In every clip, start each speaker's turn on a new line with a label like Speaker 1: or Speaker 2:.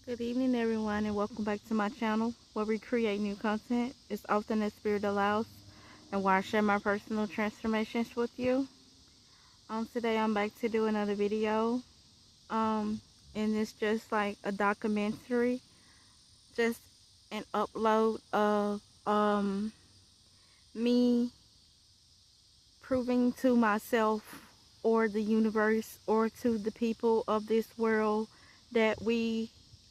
Speaker 1: Good evening, everyone, and welcome back to my channel where we create new content. It's often as Spirit allows, and where I share my personal transformations with you. Today I'm back to do another video. Um, and it's just like a documentary, just an upload of me proving to myself or the universe or to the people of this world that we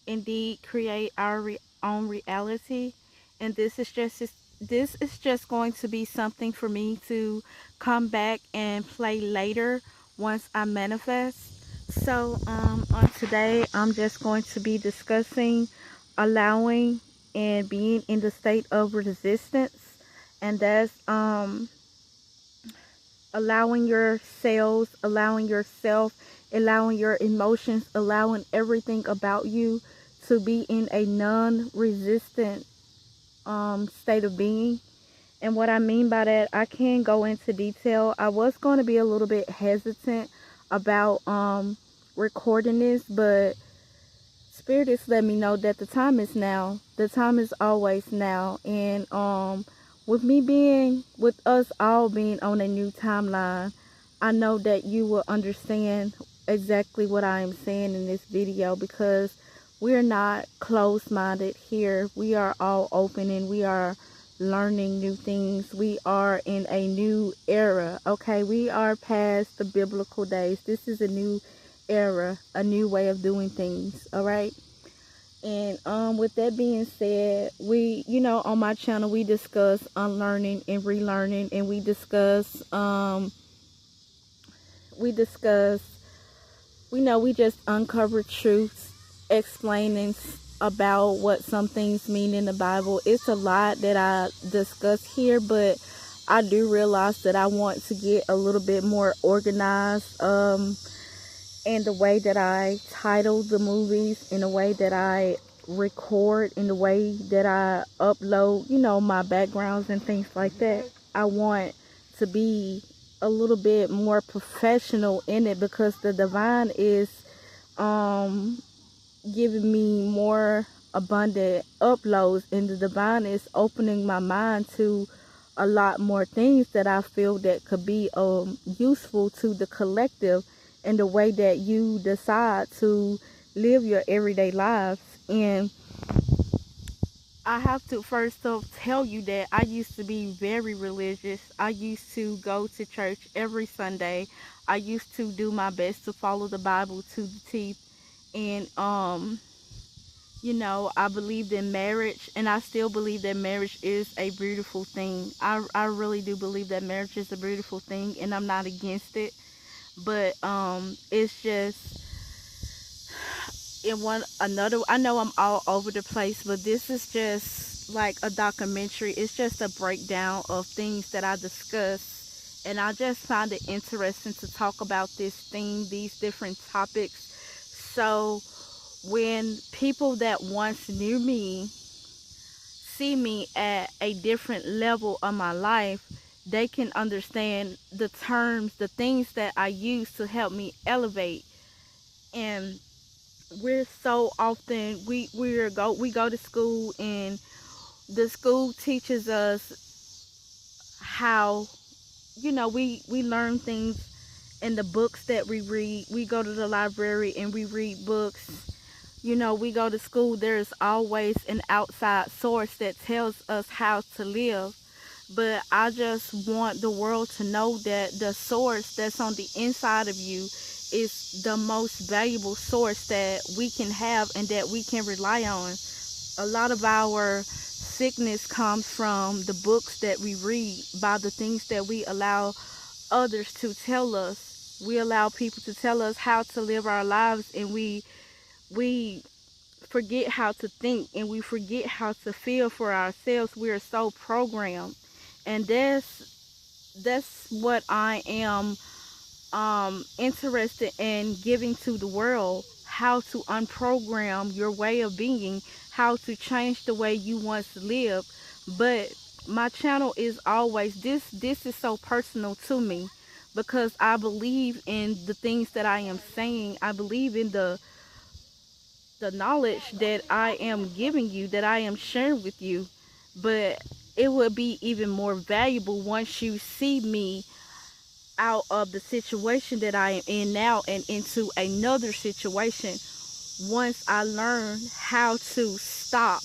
Speaker 1: indeed create our own reality. And this is just going to be something for me to come back and play later once I manifest. So on today I'm just going to be discussing allowing and being in the state of resistance, and that's allowing your cells, allowing yourself, allowing your emotions, allowing everything about you to be in a non-resistant state of being. And what I mean by that, I can go into detail. I was going to be a little bit hesitant about recording this, but Spirit is letting me know that the time is now. The time is always now. And with us all being on a new timeline, I know that you will understand exactly what I am saying in this video, because we're not closed-minded here. We are all open and we are learning new things. We are in a new era. Okay, we are past the biblical days. This is a new era, a new way of doing things. All right. And with that being said, we, on my channel we discuss unlearning and relearning, and we discuss we just uncover truths, explaining about what some things mean in the Bible. It's a lot that I discuss here, but I do realize that I want to get a little bit more organized, in the way that I title the movies, in the way that I record, in the way that I upload, my backgrounds and things like that. I want to be a little bit more professional in it, because the divine is um giving me more abundant uploads, and the divine is opening my mind to a lot more things that I feel that could be useful to the collective in the way that you decide to live your everyday lives. And I have to first off tell you that I used to be very religious. I used to go to church every Sunday. I used to do my best to follow the Bible to the teeth. And I believed in marriage, and I still believe that marriage is a beautiful thing. I really do believe that marriage is a beautiful thing, and I'm not against it. But it's just in one another. I know I'm all over the place, but this is just like a documentary. It's just a breakdown of things that I discuss, and I just find it interesting to talk about this thing, these different topics. So when people that once knew me see me at a different level of my life, they can understand the terms, the things that I use to help me elevate. And we're so often we go to school, and the school teaches us how, we learn things in the books that we read. We go to the library and we read books. We go to school, there's always an outside source that tells us how to live. But I just want the world to know that the source that's on the inside of you is the most valuable source that we can have and that we can rely on. A lot of our sickness comes from the books that we read, by the things that we allow others to tell us. We allow people to tell us how to live our lives, and we forget how to think, and we forget how to feel for ourselves. We are so programmed, and that's what I am interested in giving to the world: how to unprogram your way of being, how to change the way you once lived. But my channel is always this is so personal to me, because I believe in the things that I am saying. I believe in the knowledge that I am giving you, that I am sharing with you, but it would be even more valuable once you see me out of the situation that I am in now and into another situation. Once I learn how to stop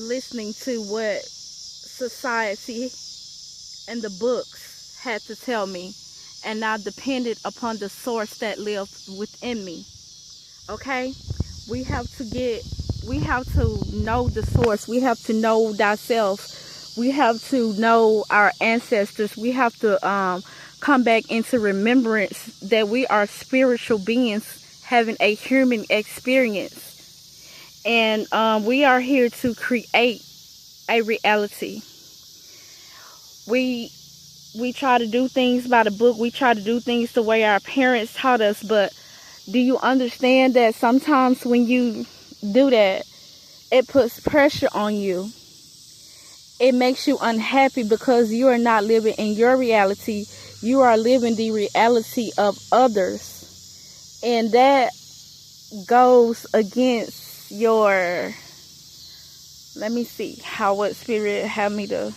Speaker 1: listening to what society and the books had to tell me, and I depended upon the source that lived within me. Okay? We have to get, we have to know the source. We have to know thyself. We have to know our ancestors. We have to come back into remembrance that we are spiritual beings having a human experience. And we are here to create a reality. We try to do things by the book. We try to do things the way our parents taught us, but do you understand that sometimes when you do that, it puts pressure on you? It makes you unhappy because you are not living in your reality. You are living the reality of others. And that goes against your, let me see how, what spirit have me to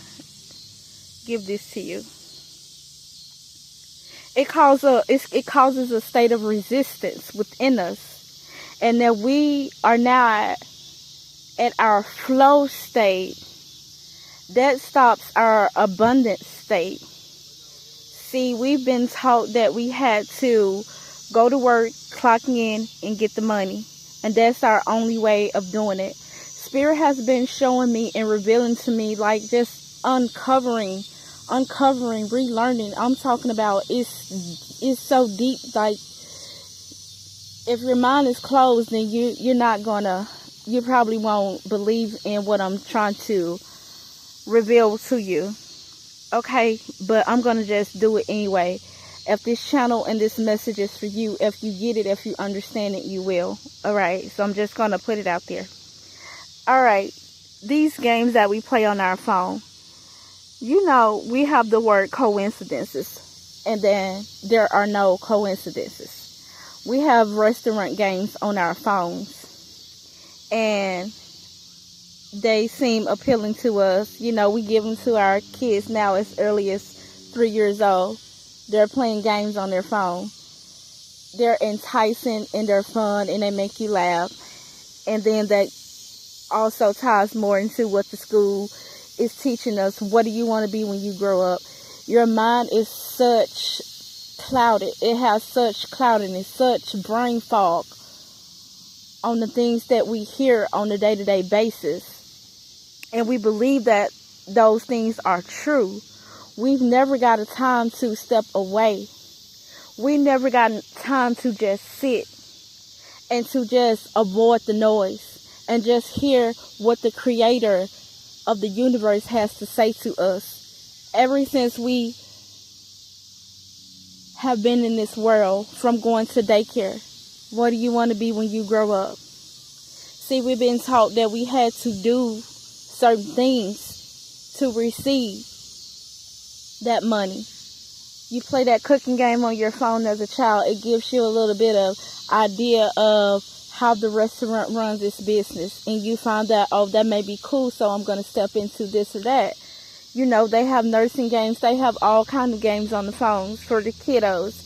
Speaker 1: give this to you. It causes a state of resistance within us, and that we are not at our flow state. That stops our abundant state. See, we've been taught that we had to go to work, clock in, and get the money, and that's our only way of doing it. Spirit has been showing me and revealing to me, like, just uncovering, relearning. I'm talking about, it's so deep. Like, if your mind is closed, then you probably won't believe in what I'm trying to reveal to you. Okay, but I'm gonna just do it anyway. If this channel and this message is for you, if you get it, if you understand it, you will. All right, so I'm just gonna put it out there. All right, these games that we play on our phone, you know, we have the word coincidences, and then there are no coincidences. We have restaurant games on our phones, and they seem appealing to us. You know, we give them to our kids now as early as 3 years old. They're playing games on their phone. They're enticing and they're fun and they make you laugh. And then that also ties more into what the school is teaching us. What do you want to be when you grow up? Your mind is such clouded. It has such cloudiness, such brain fog on the things that we hear on a day-to-day basis. And we believe that those things are true. We've never got a time to step away. We never got time to just sit and to just avoid the noise and just hear what the creator of the universe has to say to us. Ever since we have been in this world, from going to daycare, what do you want to be when you grow up? See, we've been taught that we had to do certain things to receive that money. You play that cooking game on your phone as a child, it gives you a little bit of idea of how the restaurant runs its business, and you find out, oh, that may be cool, so I'm going to step into this or that. You know, they have nursing games. They have all kind of games on the phones for the kiddos.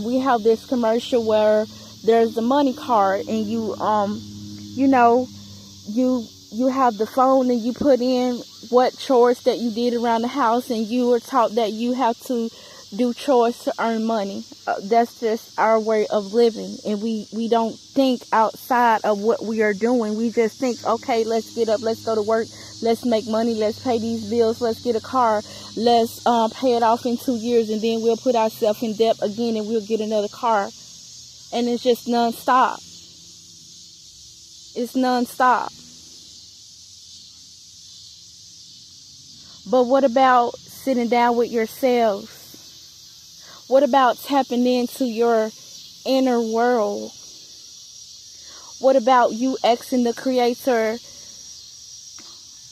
Speaker 1: We have this commercial where there's a money card, and you know, you have the phone and you put in what chores that you did around the house, and you were taught that you have to do chores to earn money. That's just our way of living, and we don't think outside of what we are doing. We just think, okay, let's get up, let's go to work, let's make money, let's pay these bills, let's get a car, let's pay it off in 2 years, and then we'll put ourselves in debt again and we'll get another car. And it's just non-stop. It's non-stop. But what about sitting down with yourselves? What about tapping into your inner world? What about you asking the Creator,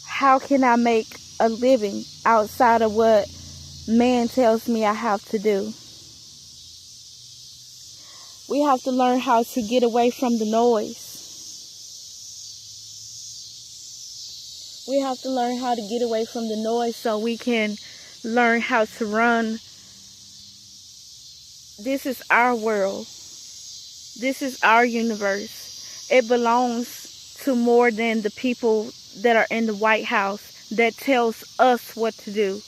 Speaker 1: how can I make a living outside of what man tells me I have to do? We have to learn how to get away from the noise. We have to learn how to get away from the noise so we can learn how to run. This is our world. This is our universe. It belongs to more than the people that are in the White House that tells us what to do.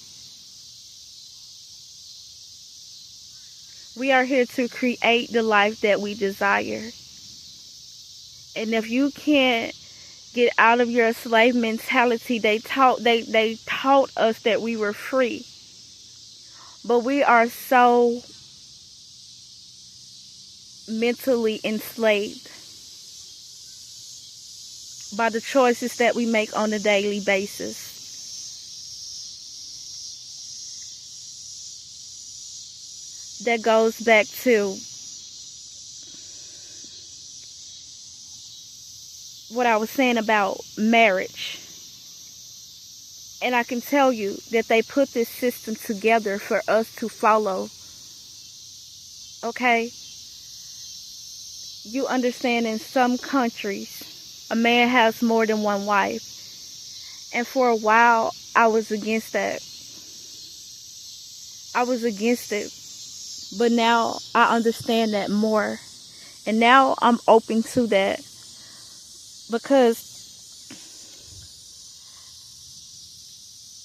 Speaker 1: We are here to create the life that we desire. And if you can't get out of your slave mentality, they taught us that we were free. But we are so mentally enslaved by the choices that we make on a daily basis. That goes back to what I was saying about marriage. And I can tell you that they put this system together for us to follow. Okay? You understand, in some countries, a man has more than one wife. And for a while, I was against that. I was against it. But now I understand that more. And now I'm open to that. Because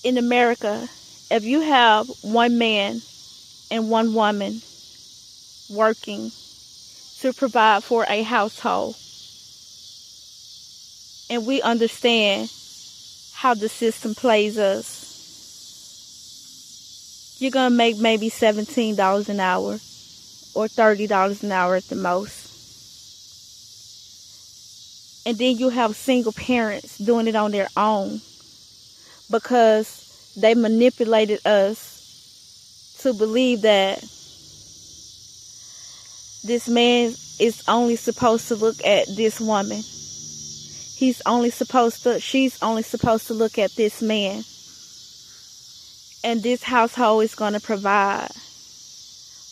Speaker 1: in America, if you have one man and one woman working to provide for a household, and we understand how the system plays us, you're going to make maybe $17 an hour or $30 an hour at the most. And then you have single parents doing it on their own because they manipulated us to believe that this man is only supposed to look at this woman. She's only supposed to look at this man. And this household is going to provide.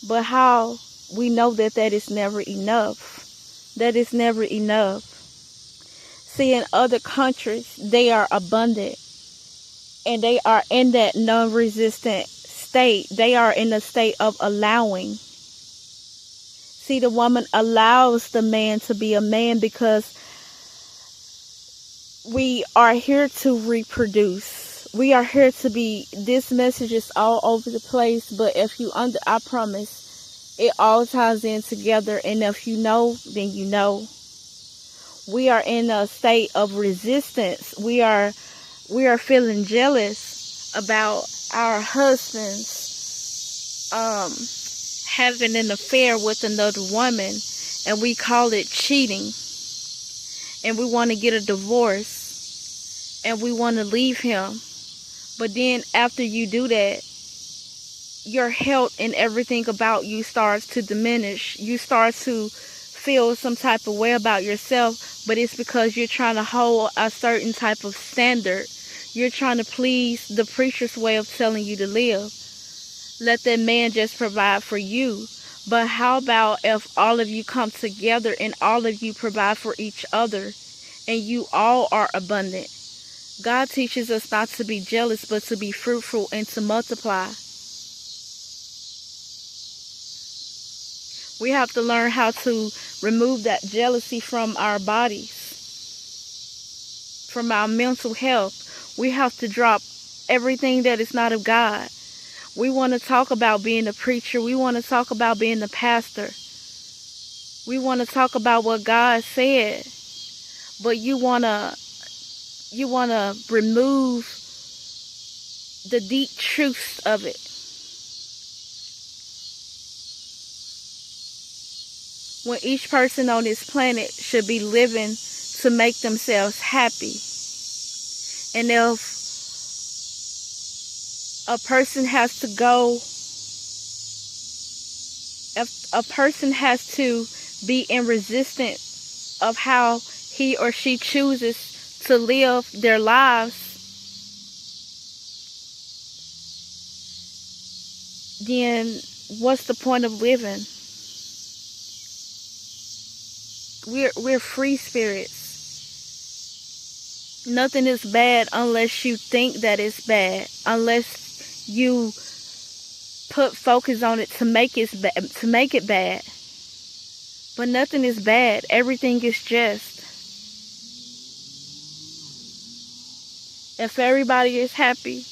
Speaker 1: But how we know that is never enough. That is never enough. See, in other countries, they are abundant. And they are in that non-resistant state. They are in a state of allowing. See, the woman allows the man to be a man because we are here to reproduce. We are here to be, this message is all over the place, but if you I promise, it all ties in together, and if you know, then you know. We are in a state of resistance. We are feeling jealous about our husbands having an affair with another woman, and we call it cheating. And we want to get a divorce, and we want to leave him. But then after you do that, your health and everything about you starts to diminish. You start to feel some type of way about yourself, but it's because you're trying to hold a certain type of standard. You're trying to please the preacher's way of telling you to live. Let that man just provide for you. But how about if all of you come together and all of you provide for each other and you all are abundant? God teaches us not to be jealous, but to be fruitful and to multiply. We have to learn how to remove that jealousy from our bodies, from our mental health. We have to drop everything that is not of God. We want to talk about being a preacher. We want to talk about being a pastor. We want to talk about what God said. But you want to remove the deep truths of it. When each person on this planet should be living to make themselves happy. And if a person has to go, if a person has to be in resistance of how he or she chooses to live their lives, then what's the point of living? we're free spirits. Nothing is bad unless you think that it's bad. Unless you put focus on it to make it bad. But nothing is bad. Everything is just. If everybody is happy,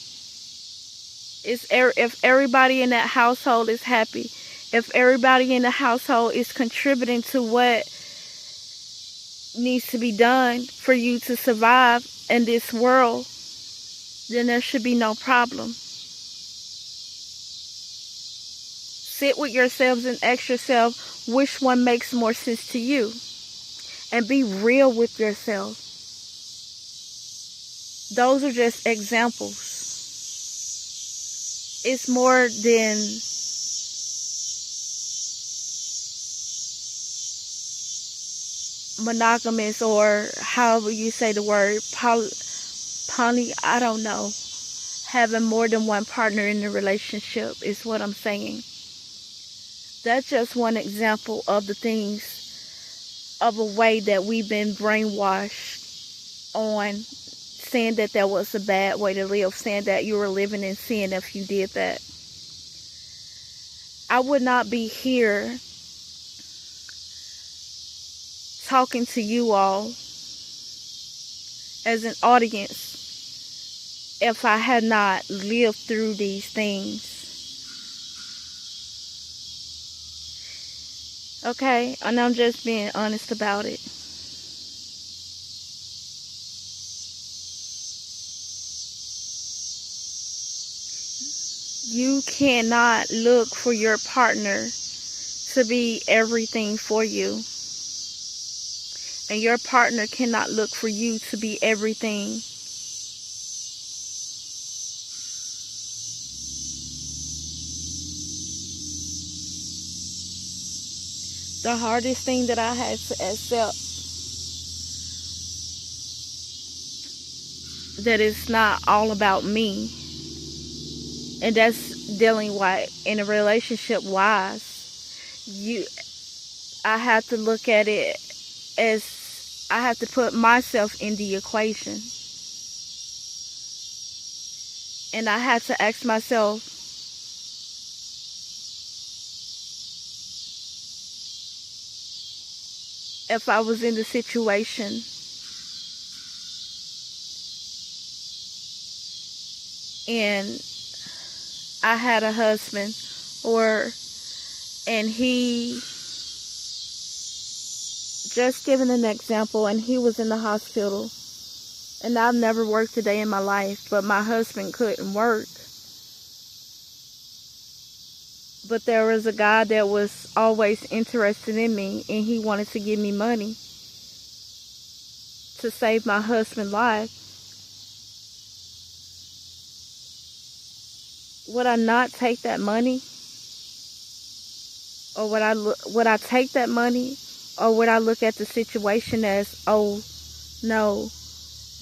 Speaker 1: if everybody in that household is happy, if everybody in the household is contributing to what needs to be done for you to survive in this world, then there should be no problem. Sit with yourselves and ask yourself which one makes more sense to you, and be real with yourself. Those are just examples. It's more than monogamous, or however you say the word, poly, I don't know. Having more than one partner in the relationship is what I'm saying. That's just one example of the things, of a way that we've been brainwashed on, saying that that was a bad way to live, saying that you were living in sin if you did that. I would not be here talking to you all as an audience if I had not lived through these things. Okay? And I'm just being honest about it. You cannot look for your partner to be everything for you. And your partner cannot look for you to be everything. The hardest thing that I had to accept, that it's not all about me. And that's dealing with, in a relationship wise, I have to look at it as, I have to put myself in the equation. And I had to ask myself, if I was in the situation, and I had a husband, and he, just giving an example, and he was in the hospital, and I've never worked a day in my life, but my husband couldn't work. But there was a guy that was always interested in me, and he wanted to give me money to save my husband's life. Would I not take that money? Or would I take that money? Or would I look at the situation as, oh, no,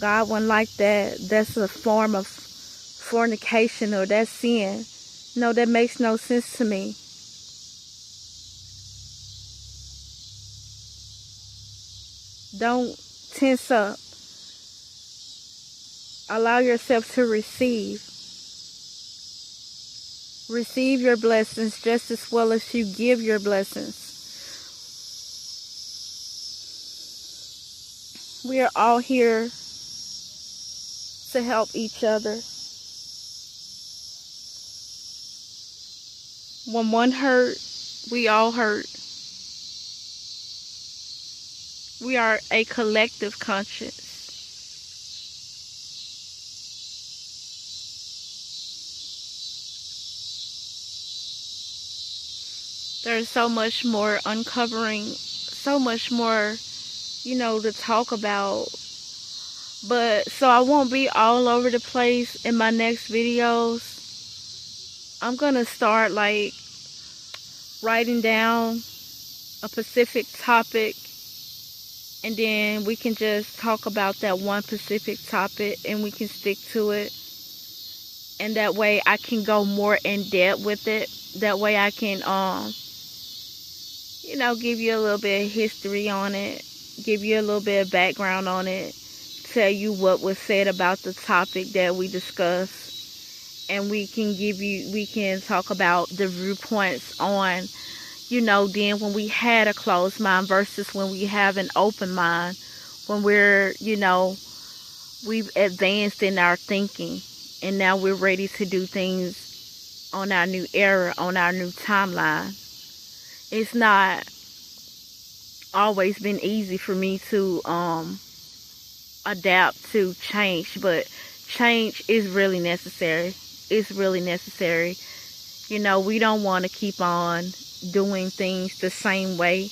Speaker 1: God wouldn't like that. That's a form of fornication, or that's sin. No, that makes no sense to me. Don't tense up. Allow yourself to receive. Receive your blessings just as well as you give your blessings. We are all here to help each other. When one hurt, we all hurt. We are a collective conscience. There's so much more uncovering, so much more, to talk about. But so I won't be all over the place in my next videos. I'm gonna start writing down a specific topic, and then we can just talk about that one specific topic, and we can stick to it. And that way I can go more in depth with it. That way I can give you a little bit of history on it, give you a little bit of background on it, tell you what was said about the topic that we discussed, and we can talk about the viewpoints on, then when we had a closed mind versus when we have an open mind, when we've advanced in our thinking, and now we're ready to do things on our new era, on our new timeline. It's not always been easy for me to adapt to change, but change is really necessary. It's really necessary. We don't want to keep on doing things the same way,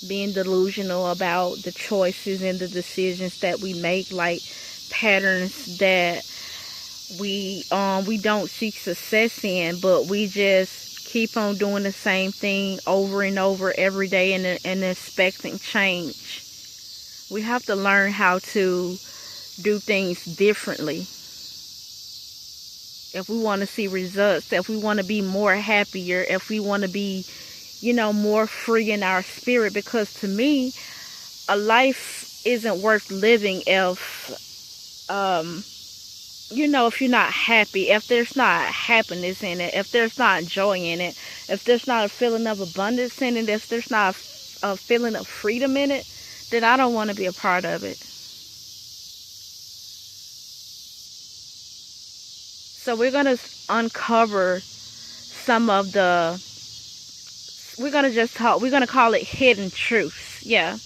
Speaker 1: being delusional about the choices and the decisions that we make, like patterns that we don't seek success in, but we just keep on doing the same thing over and over every day and expecting change. We have to learn how to do things differently if we want to see results, if we want to be more happier, if we want to be more free in our spirit. Because to me, a life isn't worth living if if you're not happy, if there's not happiness in it, if there's not joy in it, if there's not a feeling of abundance in it, if there's not a feeling of freedom in it, then I don't want to be a part of it. So we're going to uncover some of the, we're going to call it hidden truths. Yeah.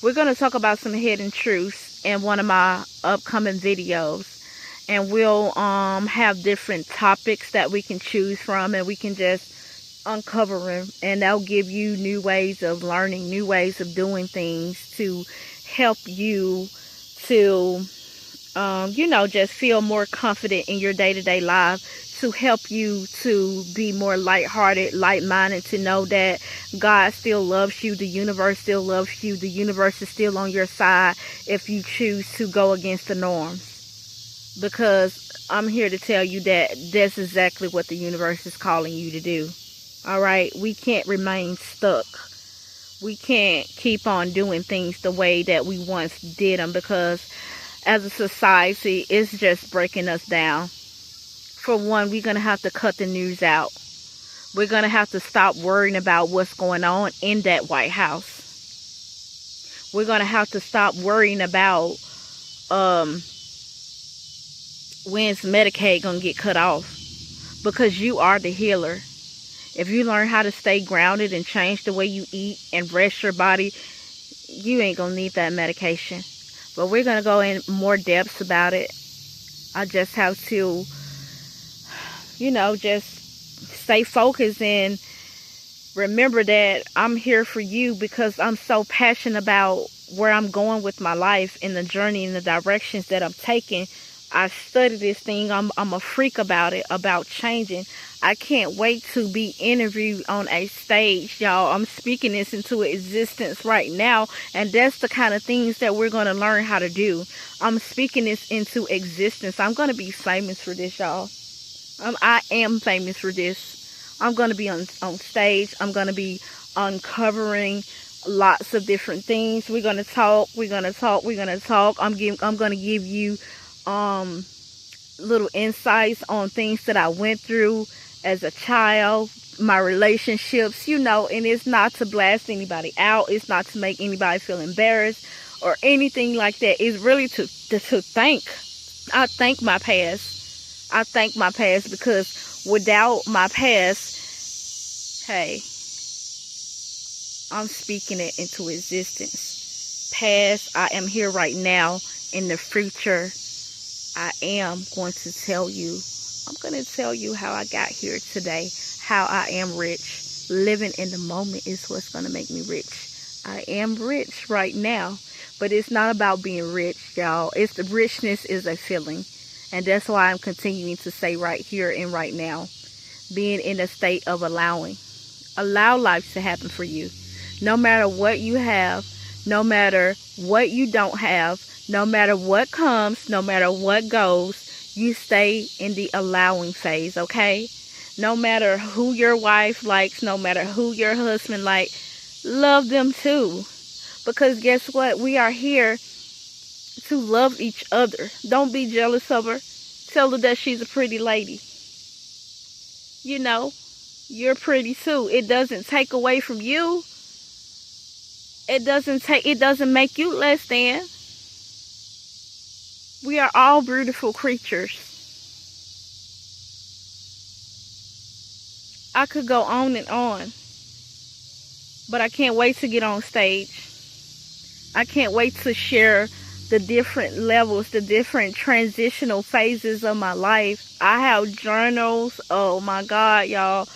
Speaker 1: We're going to talk about some hidden truths in one of my upcoming videos. And we'll have different topics that we can choose from, and we can just uncover them, and that'll give you new ways of learning, new ways of doing things to help you to just feel more confident in your day-to-day life, to help you to be more lighthearted, light-minded, to know that God still loves you, the universe still loves you, the universe is still on your side if you choose to go against the norms. Because I'm here to tell you that that's exactly what the universe is calling you to do. Alright? We can't remain stuck. We can't keep on doing things the way that we once did them, because as a society, it's just breaking us down. For one, we're going to have to cut the news out. We're going to have to stop worrying about what's going on in that White House. We're going to have to stop worrying about when's Medicaid gonna get cut off, because you are the healer. If you learn how to stay grounded and change the way you eat and rest your body, you ain't gonna need that medication. But we're gonna go in more depths about it. I just have to just stay focused and remember that I'm here for you, because I'm so passionate about where I'm going with my life and the journey and the directions that I'm taking. I study this thing. I'm a freak about it, about changing. I can't wait to be interviewed on a stage, y'all. I'm speaking this into existence right now, and that's the kind of things that we're going to learn how to do. I'm speaking this into existence. I'm going to be famous for this, y'all. I am famous for this. I'm going to be on stage. I'm going to be uncovering lots of different things. We're going to talk. We're going to talk. We're going to talk. I'm going to give you little insights on things that I went through as a child, my relationships, and it's not to blast anybody out. It's not to make anybody feel embarrassed or anything like that. It's really to thank. I thank my past. I thank my past, because without my past, hey, I'm speaking it into existence. Past, I am here right now. In the future, I am going to tell you. I'm going to tell you how I got here today, how I am rich. Living in the moment is what's going to make me rich. I am rich right now, but it's not about being rich, y'all. It's the richness is a feeling, and that's why I'm continuing to say right here and right now, being in a state of allowing. Allow life to happen for you. No matter what you have, no matter what you don't have, no matter what comes, no matter what goes, you stay in the allowing phase, okay? No matter who your wife likes, no matter who your husband likes, love them too. Because guess what? We are here to love each other. Don't be jealous of her. Tell her that she's a pretty lady. You know, you're pretty too. It doesn't take away from you. It doesn't make you less than. We are all beautiful creatures. I could go on and on, but I can't wait to get on stage. I can't wait to share the different levels, the different transitional phases of my life. I have journals. Oh my God, y'all.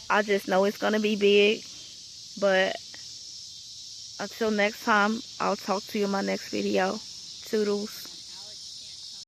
Speaker 1: I just know it's going to be big. But until next time, I'll talk to you in my next video. Toodles.